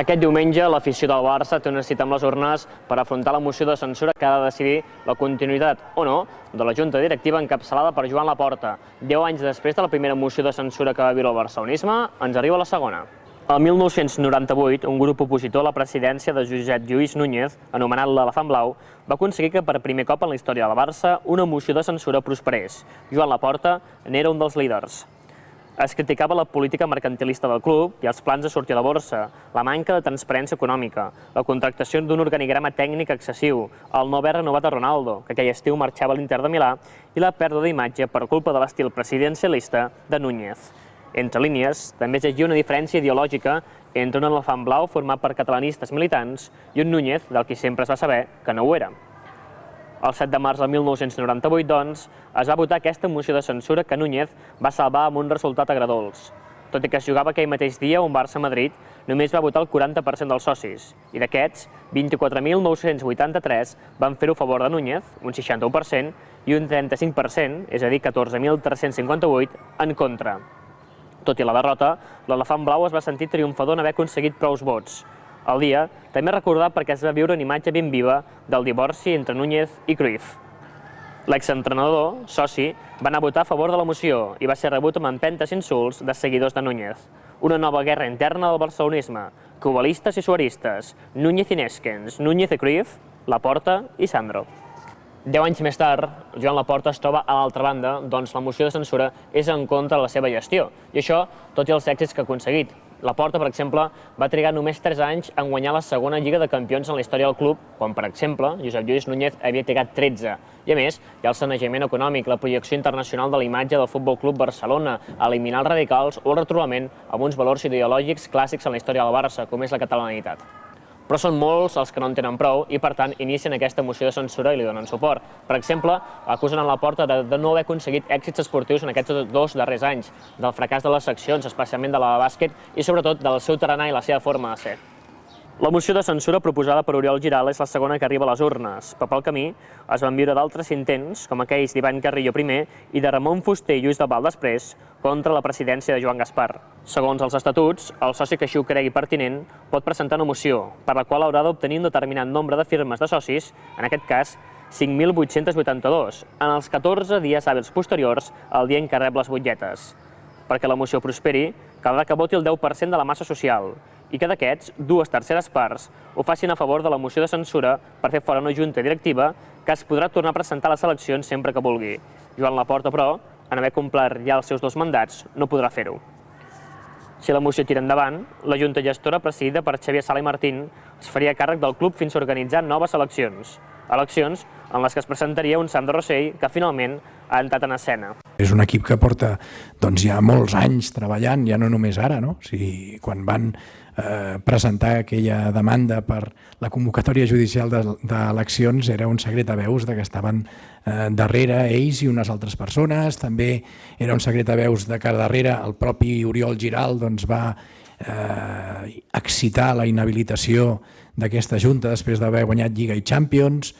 Aquest diumenge, l'afició del Barça té una cita amb les urnes per afrontar la moció de censura que ha de decidir la continuïtat o no de la Junta Directiva encapçalada per Joan Laporta. 10 anys després de la primera moció de censura que va viure el barcelonisme, ens arriba la segona. El 1998, un grup opositor a la presidència de Josep Lluís Núñez, anomenat l'Elefant Blau, va aconseguir que per primer cop en la història del Barça una moció de censura prosperés. Joan Laporta n'era un dels líders. Es criticava la política mercantilista del club i els plans de sortir a la borsa, la manca de transparència econòmica, la contractació d'un organigrama tècnic excessiu, el no haver renovat a Ronaldo, que aquell estiu marxava a l'Inter de Milà, i la pèrdua d'imatge per culpa de l'estil presidencialista de Núñez. Entre línies, també es llegia una diferència ideològica entre un elefant blau format per catalanistes militants i un Núñez del qui sempre es va saber que no ho era. El 7 de març del 1998, doncs, es va votar aquesta moció de censura que Núñez va salvar amb un resultat agradols. Tot i que es jugava aquell mateix dia un Barça-Madrid, només va votar el 40% dels socis, i d'aquests, 24.983 van fer-ho a favor de Núñez, un 61%, i un 35%, és a dir, 14.358, en contra. Tot i la derrota, l'elefant blau es va sentir triomfador en haver aconseguit prous vots. El dia també recordat perquè es va viure una imatge ben viva del divorci entre Núñez i Cruyff. L'exentrenador, soci, va anar a votar a favor de la moció i va ser rebut amb empentes i insults de seguidors de Núñez. Una nova guerra interna del barcelonisme, cubalistes i suaristes, Núñez i Neskens, Núñez i Cruyff, Laporta i Sandro. 10 anys més tard, Joan Laporta es troba a l'altra banda, doncs la moció de censura és en contra de la seva gestió. I això, tot i els èxits que ha aconseguit. Laporta, per exemple, va trigar només 3 anys en guanyar la segona Lliga de Campions en la història del club, quan, per exemple, Josep Lluís Núñez havia trigat 13. I a més, hi ha el sanejament econòmic, la projecció internacional de la imatge del Futbol Club Barcelona, eliminar els radicals o el retrobament amb uns valors ideològics clàssics en la història del Barça, com és la catalanitat. Però són molts els que no en tenen prou i, per tant, inicien aquesta moció de censura i li donen suport. Per exemple, acusen a Laporta de no haver aconseguit èxits esportius en aquests 2 darrers anys, del fracàs de les seccions, especialment de la de bàsquet, i sobretot del seu tarannà i la seva forma de ser. La moció de censura proposada per Oriol Giral és la segona que arriba a les urnes, però pel camí es van viure d'altres intents, com aquells d'Ivan Carrillo primer i de Ramon Fuster i Lluís del Val després, contra la presidència de Joan Gaspar. Segons els estatuts, el soci que així ho cregui pertinent pot presentar una moció, per la qual haurà d'obtenir un determinat nombre de firmes de socis, en aquest cas 5.882, en els 14 dies hàbils posteriors al dia en què rep les butlletes. Perquè la moció prosperi, caldrà que voti el 10% de la massa social, i que d'aquests, 2/3 parts ho facin a favor de la moció de censura per fer fora una junta directiva que es podrà tornar a presentar a les eleccions sempre que vulgui. Joan Laporta, però, en haver complert ja els seus 2 mandats, no podrà fer-ho. Si la moció tira endavant, la junta gestora, presidida per Xavier Sala i Martín, es faria càrrec del club fins a organitzar noves eleccions. Eleccions en les que es presentaria un Sandro Rosell que finalment ha entrat en escena. És un equip que porta ja molts anys treballant, ja no només ara, no? O sigui, quan van presentar aquella demanda per la convocatòria judicial d'eleccions era un secret a veus que estaven darrere ells i unes altres persones. També era un secret a veus que darrere el propi Oriol Giral va excitar la inhabilitació d'aquesta junta després d'haver guanyat Lliga i Champions.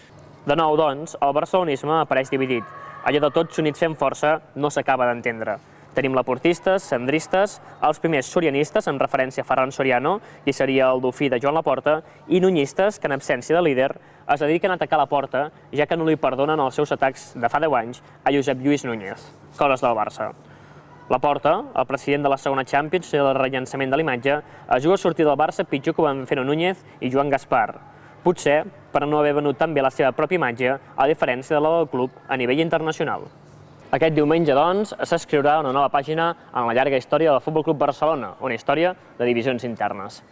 De nou, doncs, el barcelonisme apareix dividit. Allò de tots units fem força no s'acaba d'entendre. Tenim laportistes, sandristes, els primers sorianistes, en referència a Ferran Soriano, qui seria el dofí de Joan Laporta, i nuñistes, que en absència de líder es dediquen a atacar Laporta, ja que no li perdonen els seus atacs de fa 10 anys a Josep Lluís Núñez, coses del Barça. Laporta, el president de la segona Champions i del rellançament de l'imatge, es juga a sortir del Barça pitjor que ho van fer Núñez i Joan Gaspar. Potser per no haver venut tan bé la seva pròpia imatge, a diferència de la del club a nivell internacional. Aquest diumenge, doncs, s'escriurà una nova pàgina en la llarga història del Futbol Club Barcelona, una història de divisions internes.